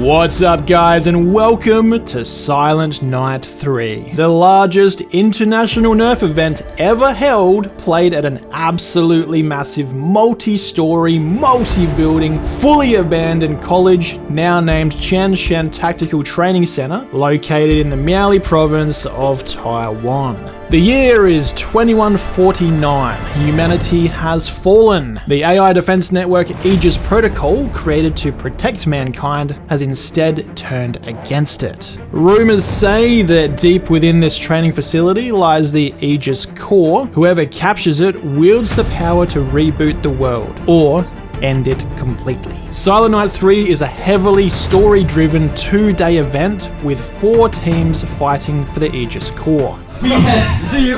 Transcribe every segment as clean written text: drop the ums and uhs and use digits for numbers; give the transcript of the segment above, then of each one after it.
What's up guys, and welcome to Silent Night 3, the largest international Nerf event ever held, played at an absolutely massive multi-story, multi-building, fully abandoned college now named Tian-quan Tactical Training Centre, located in the Miaoli province of Taiwan. The year is 2149. Humanity has fallen. The AI defense network Aegis Protocol, created to protect mankind, has instead turned against it. Rumors say that deep within this training facility lies the Aegis core. Whoever captures it wields the power to reboot the world, or end it completely. Silent Night 3 is a heavily story-driven 2-day event with 4 teams fighting for the Aegis core. We have the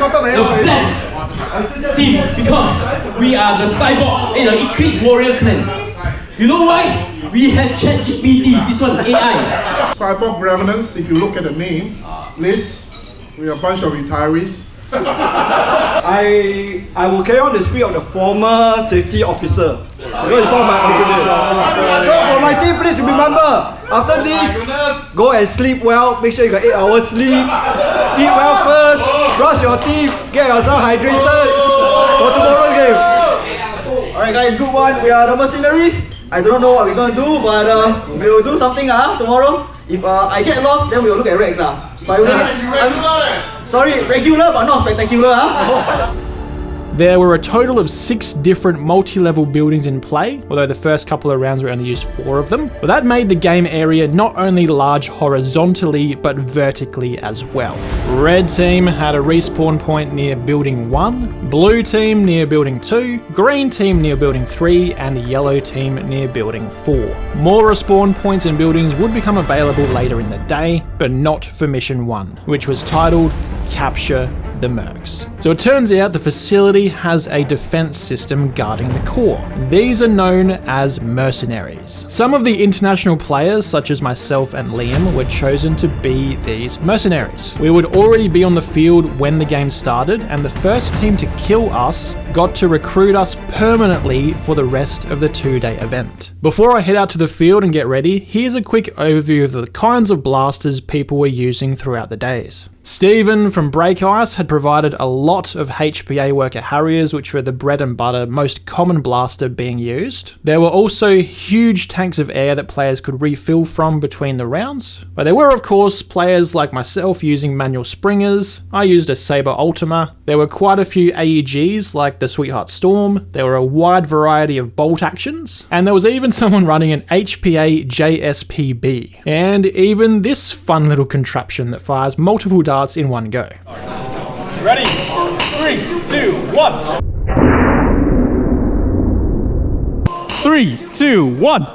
best team because we are the cyborg and the Eclipse Warrior clan. You know why? We have ChatGPT, this one AI. Cyborg Remnants, if you look at the name list, we are a bunch of retirees. I will carry on the spirit of the former safety officer because it's part of my argument. So for my team, please remember, after this, go and sleep well, make sure you got 8 hours sleep, eat well first, brush your teeth, get yourself hydrated for tomorrow's game. Alright guys, good one, we are the mercenaries. I don't know what we're going to do, but we'll do something tomorrow. If I get lost, then we'll look at Rex. Sorry, regular but not spectacular. There were a total of 6 different multi-level buildings in play, although the first couple of rounds we only used 4 of them. But that made the game area not only large horizontally, but vertically as well. Red team had a respawn point near building 1, blue team near building 2, green team near building 3, and yellow team near building 4. More respawn points and buildings would become available later in the day, but not for mission 1, which was titled Capture the Mercs. So it turns out the facility has a defense system guarding the core. These are known as mercenaries. Some of the international players, such as myself and Liam, were chosen to be these mercenaries. We would already be on the field when the game started, and the first team to kill us got to recruit us permanently for the rest of the 2-day event. Before I head out to the field and get ready, here's a quick overview of the kinds of blasters people were using throughout the days. Stephen from Break Ice had provided a lot of HPA worker Harriers, which were the bread and butter, most common blaster being used. There were also huge tanks of air that players could refill from between the rounds. But there were of course players like myself using manual springers. I used a Saber Ultima. There were quite a few AEGs like the Sweetheart Storm. There were a wide variety of bolt actions. And there was even someone running an HPA JSPB. And even this fun little contraption that fires multiple darts in one go. Ready? 3, 2, 1. 3, 2, 1.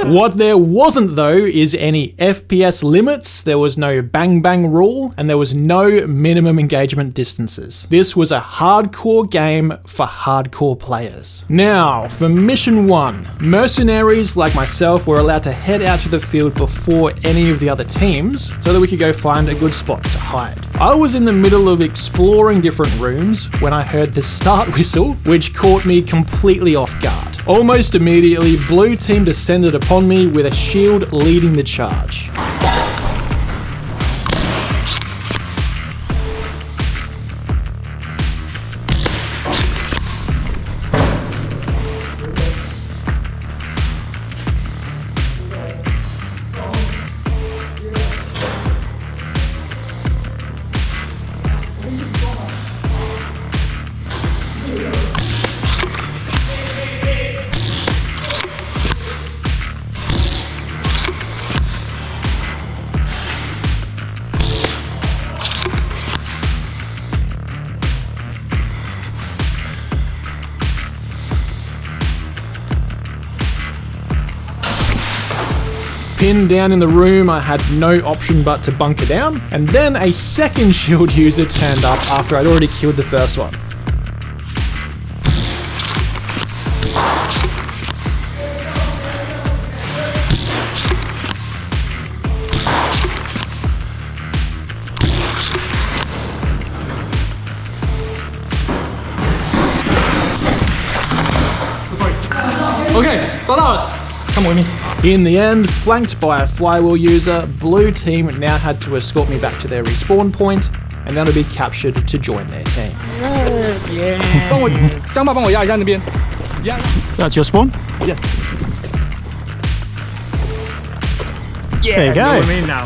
What there wasn't though is any FPS limits, there was no bang bang rule, and there was no minimum engagement distances. This was a hardcore game for hardcore players. Now, for mission 1, mercenaries like myself were allowed to head out to the field before any of the other teams so that we could go find a good spot to hide. I was in the middle of exploring different rooms when I heard the start whistle, which caught me completely off guard. Almost immediately, blue team descended upon me with a shield leading the charge. Pinned down in the room, I had no option but to bunker down, and then a second shield user turned up after I'd already killed the first one. OK， 抓到了。Come with me. In the end, flanked by a flywheel user, blue team now had to escort me back to their respawn point, and then I'd be captured to join their team. Yeah. 帮我江爸帮我压一下那边。压。That's your spawn? Yes. Yeah. There you go. With me now.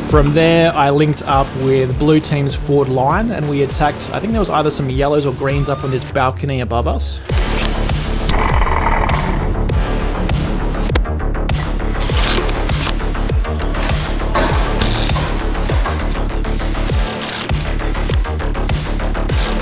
From there, I linked up with blue team's forward line and we attacked, I think there was either some yellows or greens up on this balcony above us.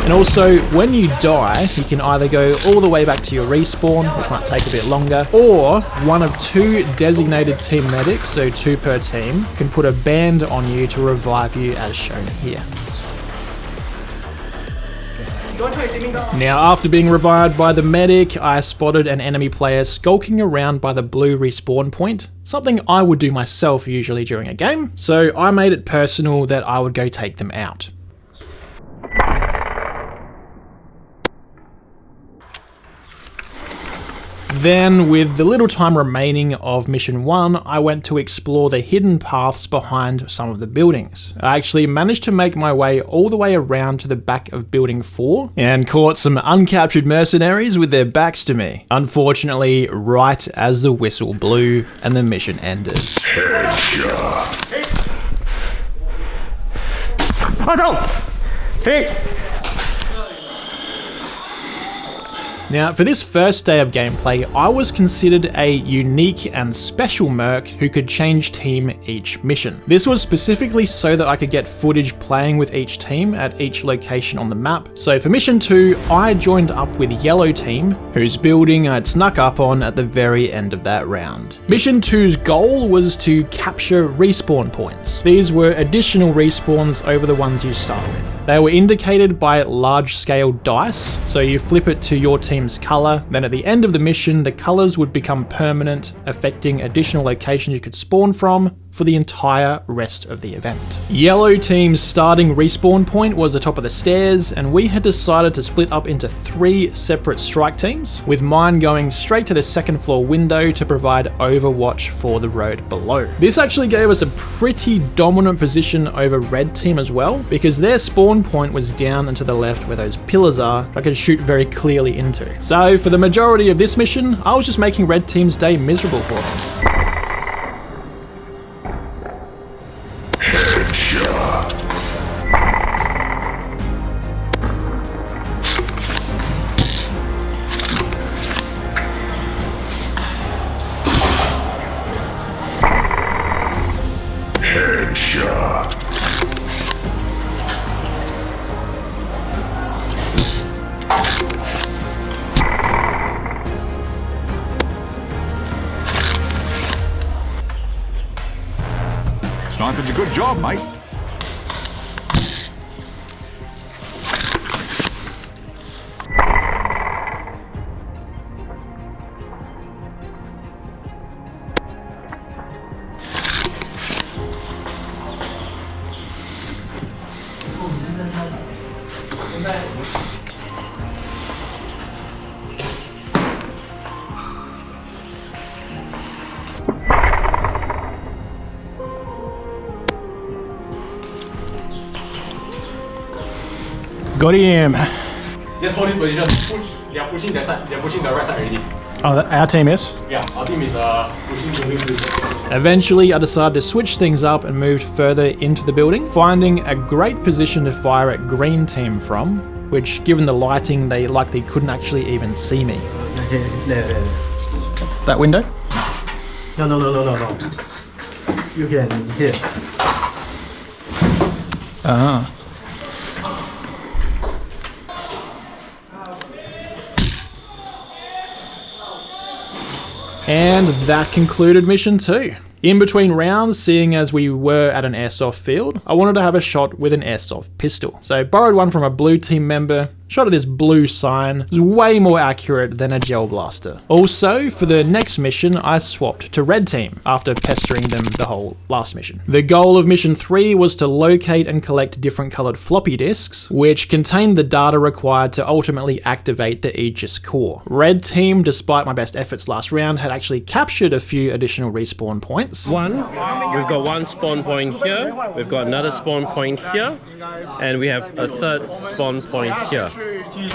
And also, when you die, you can either go all the way back to your respawn, which might take a bit longer, or one of 2 designated team medics, so 2 per team, can put a band on you to revive you as shown here. Now, after being revived by the medic, I spotted an enemy player skulking around by the blue respawn point, something I would do myself usually during a game, so I made it personal that I would go take them out. Then, with the little time remaining of Mission 1, I went to explore the hidden paths behind some of the buildings. I actually managed to make my way all the way around to the back of Building 4 and caught some uncaptured mercenaries with their backs to me. Unfortunately, right as the whistle blew and the mission ended. Now, for this first day of gameplay, I was considered a unique and special merc who could change team each mission. This was specifically so that I could get footage playing with each team at each location on the map. So for mission 2, I joined up with yellow team, whose building I'd snuck up on at the very end of that round. Mission 2's goal was to capture respawn points. These were additional respawns over the ones you start with. They were indicated by large-scale dice, so you flip it to your team's color, then at the end of the mission, the colors would become permanent, affecting additional locations you could spawn from for the entire rest of the event. Yellow team's starting respawn point was the top of the stairs, and we had decided to split up into 3 separate strike teams, with mine going straight to the second floor window to provide overwatch for the road below. This actually gave us a pretty dominant position over red team as well, because their spawn point was down and to the left where those pillars are, I could shoot very clearly into. So for the majority of this mission, I was just making red team's day miserable for them. Sniper's a good job, mate. Got him. Just hold this position. Push. They are pushing that side. They are pushing the right side already. Oh, our team is? Yeah, our team is pushing the wing. Eventually, I decided to switch things up and moved further into the building, finding a great position to fire at green team from, which, given the lighting, they likely couldn't actually even see me. There. That window? No. You can here. Ah. And that concluded mission 2. In between rounds, seeing as we were at an airsoft field, I wanted to have a shot with an airsoft pistol. So I borrowed one from a blue team member, shot at this blue sign. It was way more accurate than a gel blaster. Also, for the next mission, I swapped to red team after pestering them the whole last mission. The goal of mission 3 was to locate and collect different colored floppy disks, which contained the data required to ultimately activate the Aegis core. Red team, despite my best efforts last round, had actually captured a few additional respawn points. We've got one spawn point here, we've got another spawn point here, and we have a third spawn point here.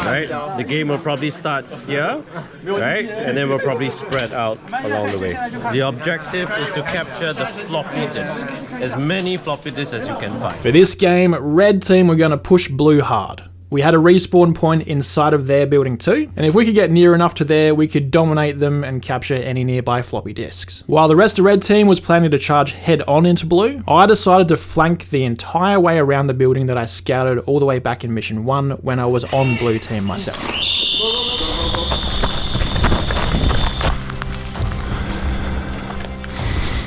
Right? The game will probably start here, right? And then we'll probably spread out along the way. The objective is to capture the floppy disk, as many floppy disks as you can find. For this game, red team were going to push blue hard. We had a respawn point inside of their building too, and if we could get near enough to there, we could dominate them and capture any nearby floppy disks. While the rest of red team was planning to charge head on into blue, I decided to flank the entire way around the building that I scouted all the way back in mission 1 when I was on blue team myself.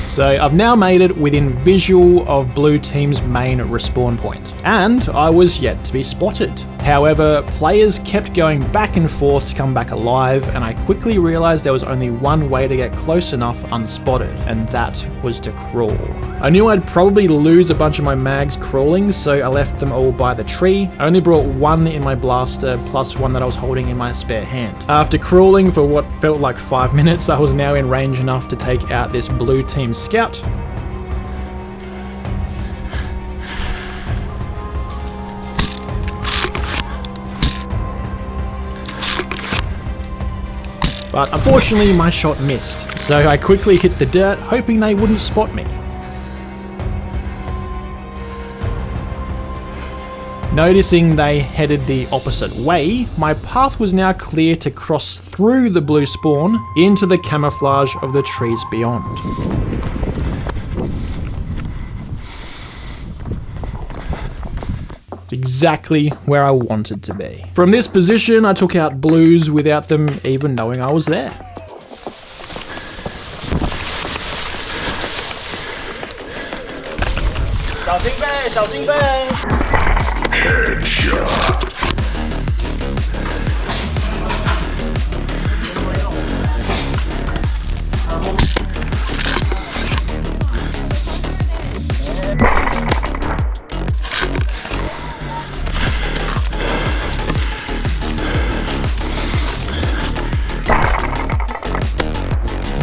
So I've now made it within visual of blue team's main respawn point, and I was yet to be spotted. However, players kept going back and forth to come back alive, and I quickly realized there was only one way to get close enough unspotted, and that was to crawl. I knew I'd probably lose a bunch of my mags crawling, so I left them all by the tree. I only brought one in my blaster, plus one that I was holding in my spare hand. After crawling for what felt like 5 minutes, I was now in range enough to take out this blue team scout. But unfortunately my shot missed, so I quickly hit the dirt, hoping they wouldn't spot me. Noticing they headed the opposite way, my path was now clear to cross through the blue spawn into the camouflage of the trees beyond. Exactly where I wanted to be. From this position, I took out blues without them even knowing I was there. Headshot.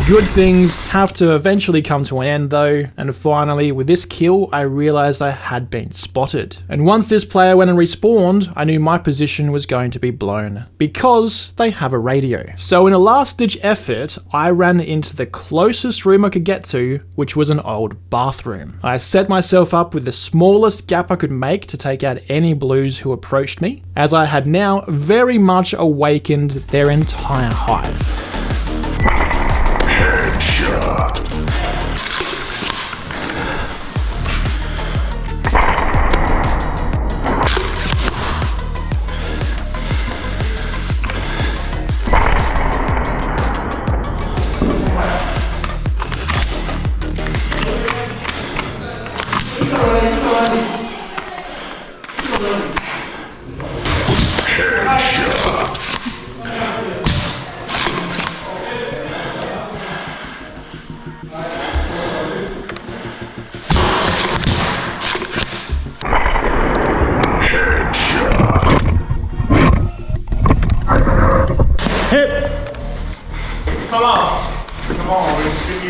Good things have to eventually come to an end though, and finally with this kill I realised I had been spotted. And once this player went and respawned, I knew my position was going to be blown, because they have a radio. So in a last ditch effort, I ran into the closest room I could get to, which was an old bathroom. I set myself up with the smallest gap I could make to take out any blues who approached me, as I had now very much awakened their entire hive.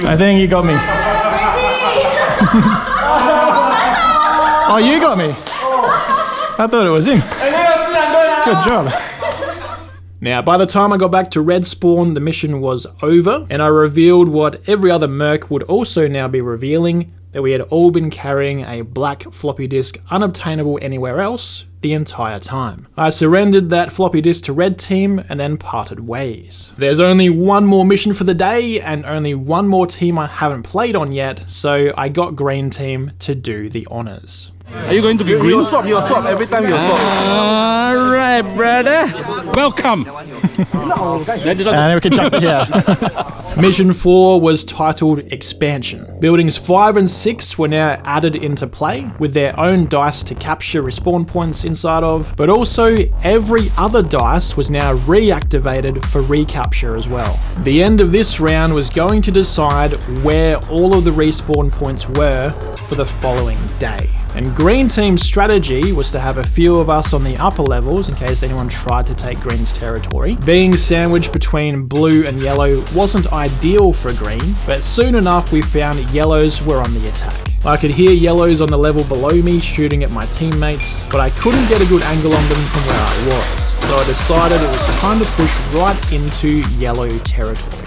I think you got me. Oh, you got me? I thought it was him. Good job. Now, by the time I got back to Red Spawn, the mission was over, and I revealed what every other merc would also now be revealing, that we had all been carrying a black floppy disk unobtainable anywhere else the entire time. I surrendered that floppy disk to Red Team and then parted ways. There's only one more mission for the day and only one more team I haven't played on yet, so I got Green Team to do the honors. Are you going to be green? You swap every time you swap. Alright, brother. Welcome. And we can jump here. Mission 4 was titled Expansion. Buildings 5 and 6 were now added into play with their own dice to capture respawn points inside of, but also every other dice was now reactivated for recapture as well. The end of this round was going to decide where all of the respawn points were for the following day. And Green Team's strategy was to have a few of us on the upper levels in case anyone tried to take Green's territory. Being sandwiched between blue and yellow wasn't ideal for Green, but soon enough we found yellows were on the attack. I could hear yellows on the level below me shooting at my teammates, but I couldn't get a good angle on them from where I was. So I decided it was time to push right into yellow territory.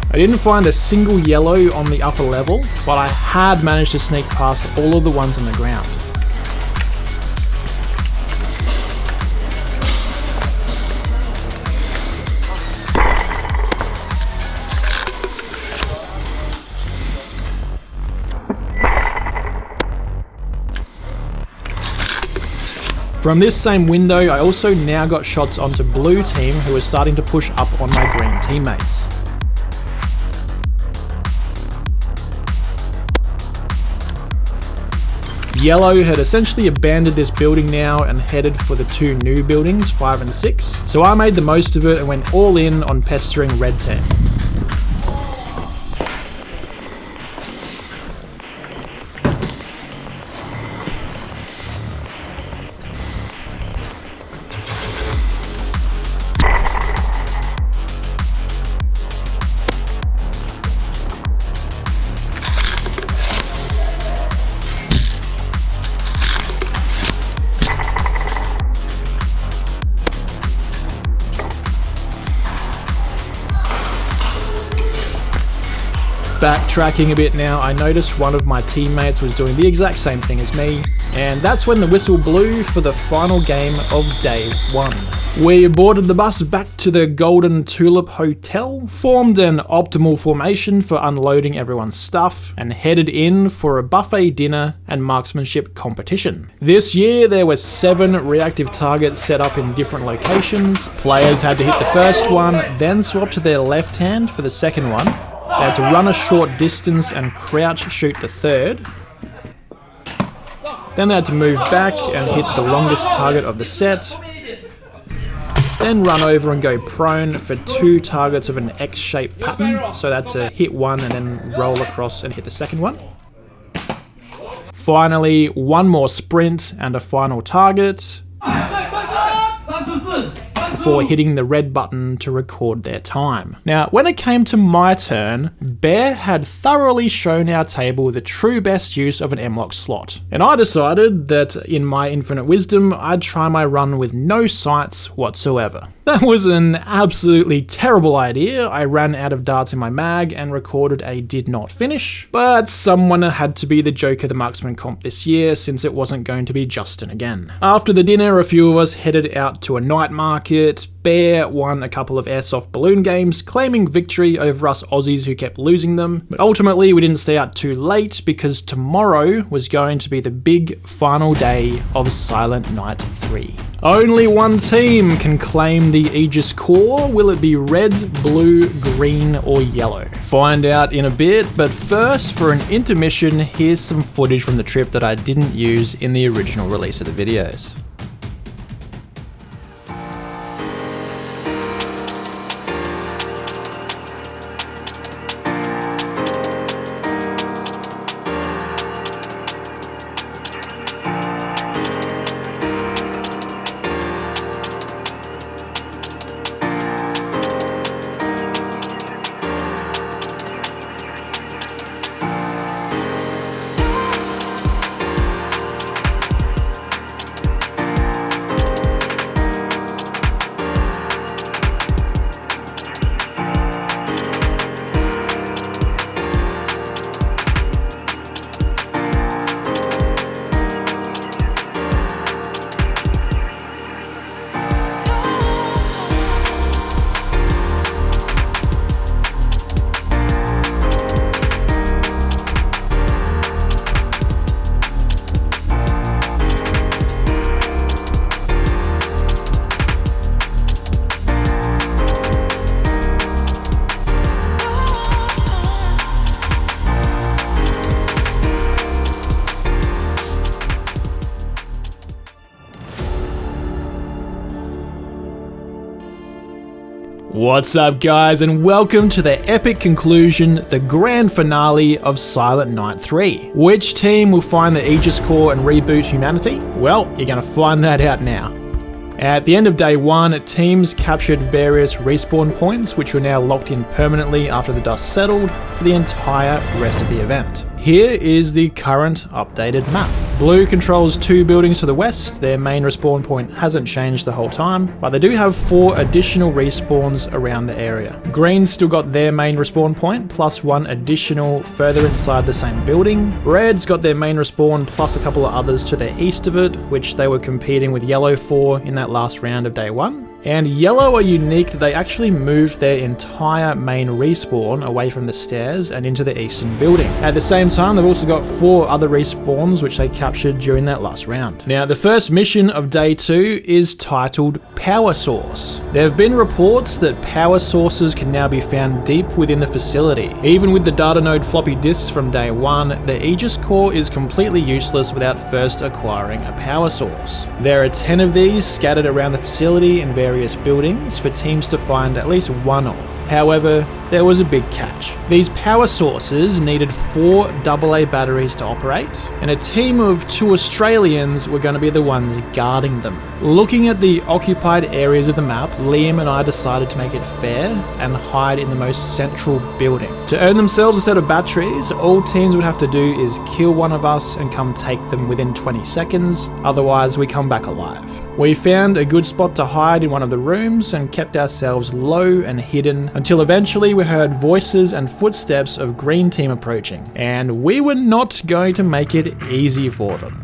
I didn't find a single yellow on the upper level, but I had managed to sneak past all of the ones on the ground. From this same window, I also now got shots onto blue team who was starting to push up on my green teammates. Yellow had essentially abandoned this building now and headed for the two new buildings, 5 and 6, so I made the most of it and went all in on pestering red team. Backtracking a bit now, I noticed one of my teammates was doing the exact same thing as me, and that's when the whistle blew for the final game of day 1. We boarded the bus back to the Golden Tulip Hotel, formed an optimal formation for unloading everyone's stuff, and headed in for a buffet dinner and marksmanship competition. This year there were 7 reactive targets set up in different locations. Players had to hit the first one, then swap to their left hand for the second one. They had to run a short distance and crouch shoot the third. Then they had to move back and hit the longest target of the set. Then run over and go prone for 2 targets of an X-shaped pattern, so they had to hit one and then roll across and hit the second one. Finally, one more sprint and a final target, before hitting the red button to record their time. Now, when it came to my turn, Bear had thoroughly shown our table the true best use of an M-lock slot. And I decided that, in my infinite wisdom, I'd try my run with no sights whatsoever. That was an absolutely terrible idea. I ran out of darts in my mag and recorded a did not finish, but someone had to be the joke of the marksman comp this year since it wasn't going to be Justin again. After the dinner, a few of us headed out to a night market. Bear won a couple of airsoft balloon games, claiming victory over us Aussies who kept losing them, but ultimately we didn't stay out too late because tomorrow was going to be the big final day of Silent Night 3. Only one team can claim the Aegis Core. Will it be red, blue, green, or yellow? Find out in a bit, but first, for an intermission, here's some footage from the trip that I didn't use in the original release of the videos. What's up, guys, and welcome to the epic conclusion, the grand finale of Silent Night 3. Which team will find the Aegis Core and reboot humanity? Well, you're gonna find that out now. At the end of day 1, teams captured various respawn points which were now locked in permanently after the dust settled for the entire rest of the event. Here is the current updated map. Blue controls 2 buildings to the west. Their main respawn point hasn't changed the whole time, but they do have 4 additional respawns around the area. Green's still got their main respawn point, plus 1 additional further inside the same building. Red's got their main respawn, plus a couple of others to the east of it, which they were competing with Yellow for in that last round of day 1. And Yellow are unique that they actually moved their entire main respawn away from the stairs and into the eastern building. At the same time, they've also got 4 other respawns which they captured during that last round. Now, the first mission of day 2 is titled Power Source. There have been reports that power sources can now be found deep within the facility. Even with the data node floppy disks from day 1, the Aegis Core is completely useless without first acquiring a power source. There are 10 of these scattered around the facility in various buildings for teams to find at least one of. However, there was a big catch. These power sources needed 4 AA batteries to operate, and a team of 2 Australians were going to be the ones guarding them. Looking at the occupied areas of the map, Liam and I decided to make it fair and hide in the most central building. To earn themselves a set of batteries, all teams would have to do is kill one of us and come take them within 20 seconds, otherwise we come back alive. We found a good spot to hide in one of the rooms and kept ourselves low and hidden until eventually we heard voices and footsteps of Green Team approaching, and we were not going to make it easy for them.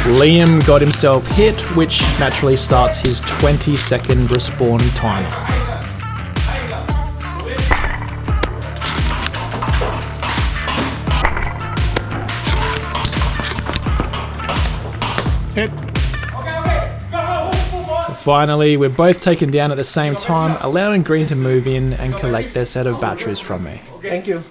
Liam got himself hit, which naturally starts his 20-second respawn timer. Hit. Finally, we're both taken down at the same time, allowing Green to move in and collect their set of batteries from me. Thank you.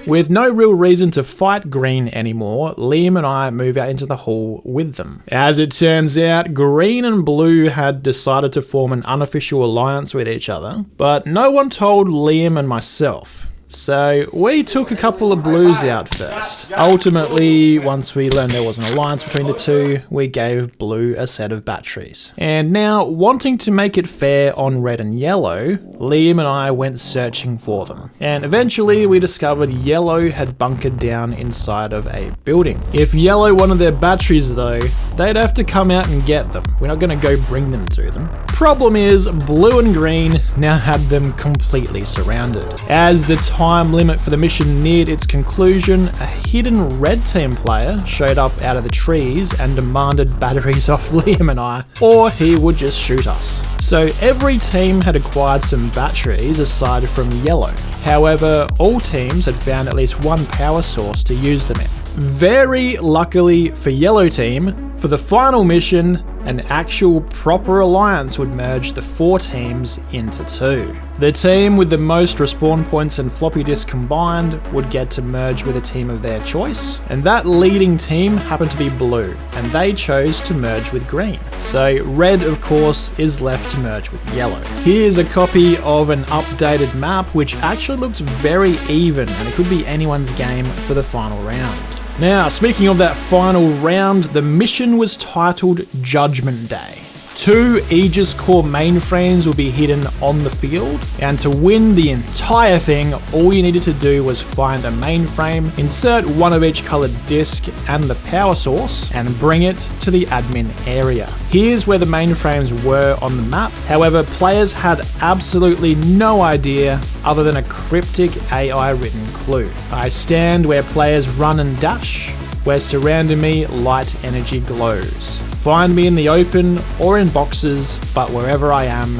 With no real reason to fight Green anymore, Liam and I move out into the hall with them. As it turns out, Green and Blue had decided to form an unofficial alliance with each other, but no one told Liam and myself. So we took a couple of Blues out first. Ultimately, once we learned there was an alliance between the two, we gave Blue a set of batteries. And now, wanting to make it fair on Red and Yellow, Liam and I went searching for them. And eventually we discovered Yellow had bunkered down inside of a building. If Yellow wanted their batteries though, they'd have to come out and get them. We're not going to go bring them to them. Problem is, Blue and Green now had them completely surrounded. As the time limit for the mission neared its conclusion, a hidden Red Team player showed up out of the trees and demanded batteries off Liam and I, or he would just shoot us. So every team had acquired some batteries aside from Yellow. However, all teams had found at least one power source to use them in. Very luckily for Yellow Team, for the final mission, an actual proper alliance would merge the 4 teams into 2. The team with the most respawn points and floppy disks combined would get to merge with a team of their choice, and that leading team happened to be Blue, and they chose to merge with Green. So Red, of course, is left to merge with Yellow. Here's a copy of an updated map which actually looks very even, and it could be anyone's game for the final round. Now, speaking of that final round, the mission was titled Judgement Day. 2 Aegis Core mainframes will be hidden on the field, and to win the entire thing, all you needed to do was find a mainframe, insert one of each colored disc and the power source, and bring it to the admin area. Here's where the mainframes were on the map. However, players had absolutely no idea other than a cryptic AI written clue. I stand where players run and dash, where surrounding me light energy glows. Find me in the open or in boxes, but wherever I am,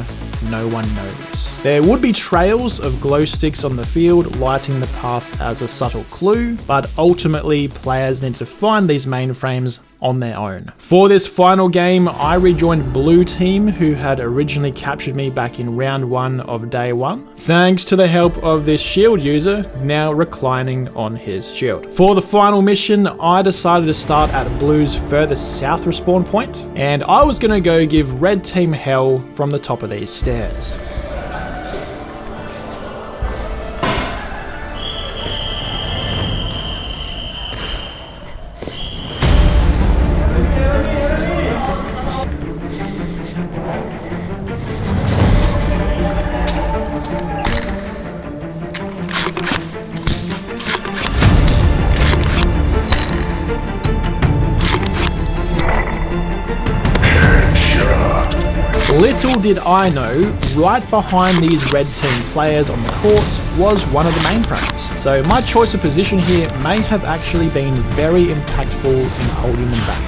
no one knows. There would be trails of glow sticks on the field lighting the path as a subtle clue, but ultimately players need to find these mainframes on their own. For this final game, I rejoined Blue Team, who had originally captured me back in round 1 of day 1, thanks to the help of this shield user, now reclining on his shield. For the final mission, I decided to start at Blue's furthest south respawn point, and I was going to go give Red Team hell from the top of these stairs. Little did I know, right behind these red team players on the court was one of the mainframes. So my choice of position here may have actually been very impactful in holding them back.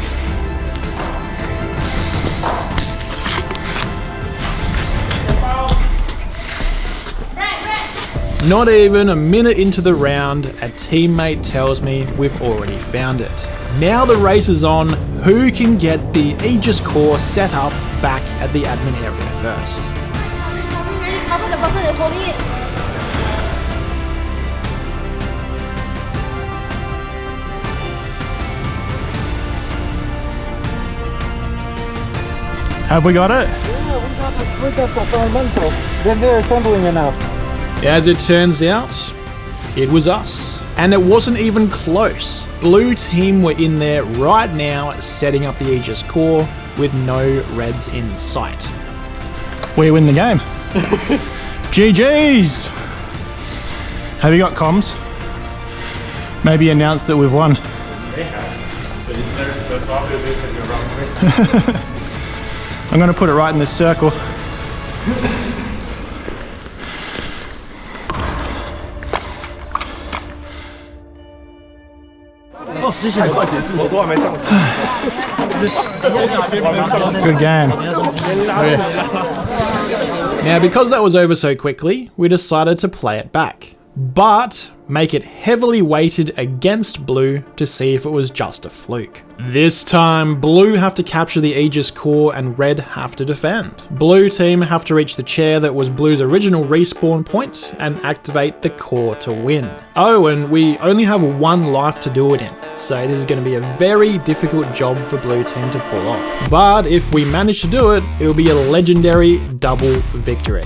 Not even a minute into the round, a teammate tells me we've already found it. Now the race is on. Who can get the Aegis Core set up back at the admin area first? Cover the person that's holding it. Have we got it? Yeah, we got the supplemental. Then they're assembling it now. As it turns out, it was us. And it wasn't even close. Blue Team were in there right now setting up the Aegis Core with no reds in sight. We win the game. GG's! Have you got comms? Maybe announce that we've won. I'm going to put it right in this circle. Good game. Now, because that was over so quickly, we decided to play it back, but make it heavily weighted against Blue to see if it was just a fluke. This time, Blue have to capture the Aegis Core and Red have to defend. Blue Team have to reach the chair that was Blue's original respawn point and activate the core to win. Oh, and we only have 1 life to do it in, so this is going to be a very difficult job for Blue Team to pull off. But if we manage to do it, it'll be a legendary double victory.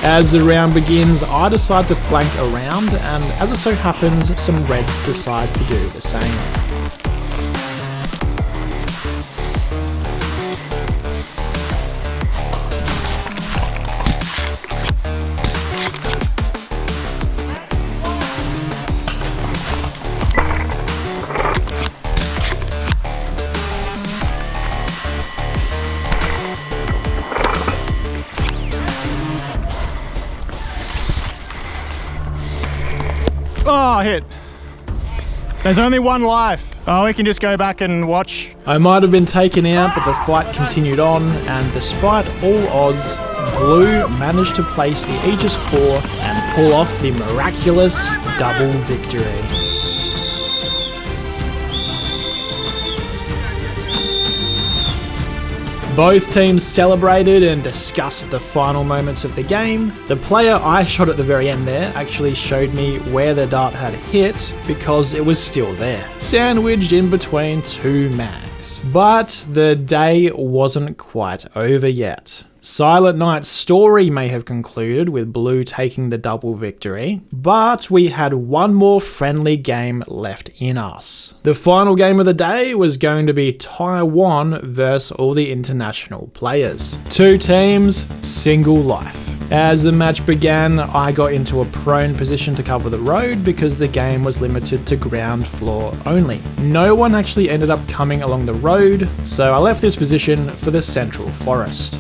As the round begins, I decide to flank around, and as it so happens, some reds decide to do the same. Oh, hit. There's only 1 life. Oh, we can just go back and watch. I might have been taken out, but the fight continued on, and despite all odds, Blue managed to place the Aegis Core and pull off the miraculous double victory. Both teams celebrated and discussed the final moments of the game. The player I shot at the very end there actually showed me where the dart had hit because it was still there, sandwiched in between 2 mags. But the day wasn't quite over yet. Silent Knight's story may have concluded with Blue taking the double victory, but we had one more friendly game left in us. The final game of the day was going to be Taiwan versus all the international players. 2 teams, single life. As the match began, I got into a prone position to cover the road because the game was limited to ground floor only. No one actually ended up coming along the road, so I left this position for the central forest.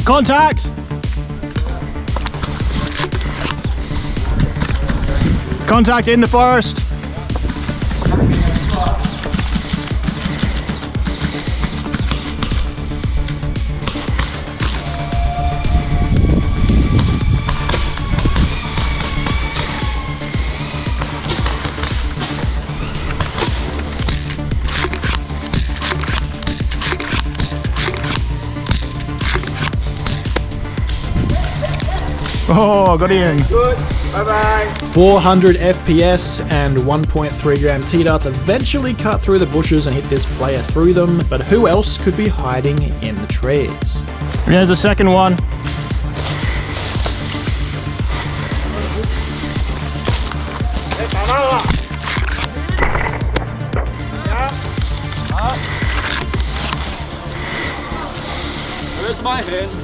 Contact! Contact in the forest! Oh, got in. Good. Bye-bye. 400 FPS and 1.3 gram T-darts eventually cut through the bushes and hit this player through them, but who else could be hiding in the trees? There's a second one. Where's my hand?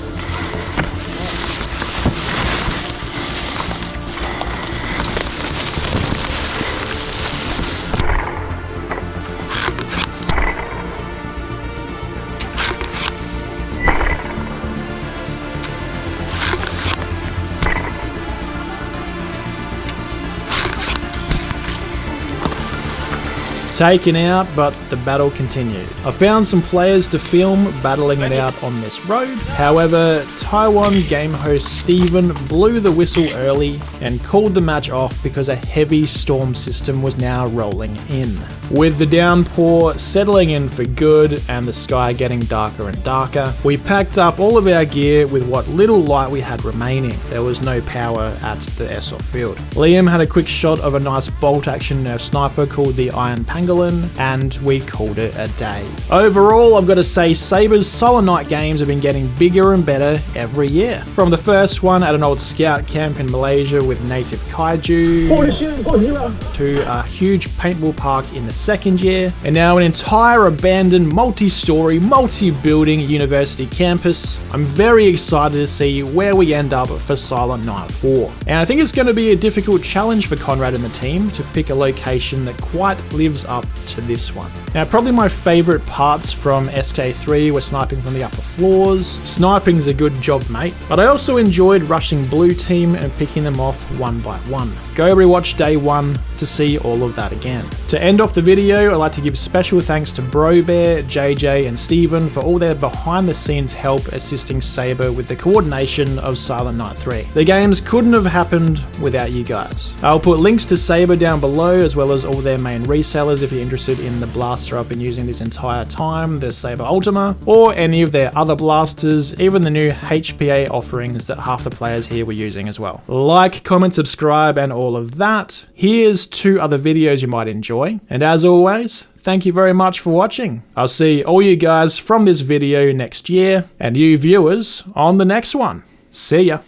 Taken out, but the battle continued. I found some players to film battling it out on this road. However, Taiwan game host Steven blew the whistle early and called the match off because a heavy storm system was now rolling in. With the downpour settling in for good and the sky getting darker and darker, we packed up all of our gear with what little light we had remaining. There was no power at the airsoft field. Liam had a quick shot of a nice bolt action Nerf sniper called the Iron Pangolin, and we called it a day. Overall, I've got to say Saber's Silent Night games have been getting bigger and better every year. From the first one at an old scout camp in Malaysia with native kaiju, to a huge paintball park in the second year, and now an entire abandoned multi-story, multi-building university campus. I'm very excited to see where we end up for Silent Night 4. And I think it's going to be a difficult challenge for Conrad and the team to pick a location that quite lives up to this one. Now, probably my favorite parts from SK3 were sniping from the upper floors. Sniping's a good job, mate, but I also enjoyed rushing blue team and picking them off one by one. Go rewatch day 1 to see all of that again. To end off the video, I'd like to give special thanks to BroBear, JJ and Steven for all their behind the scenes help assisting Saber with the coordination of Silent Night 3. The games couldn't have happened without you guys. I'll put links to Saber down below as well as all their main resellers if you're interested in the blaster I've been using this entire time, the Saber Ultima, or any of their other blasters, even the new HPA offerings that half the players here were using as well. Like, comment, subscribe and all of that. Here's 2 other videos you might enjoy, and as always, thank you very much for watching. I'll see all you guys from this video next year, and you viewers on the next one. See ya.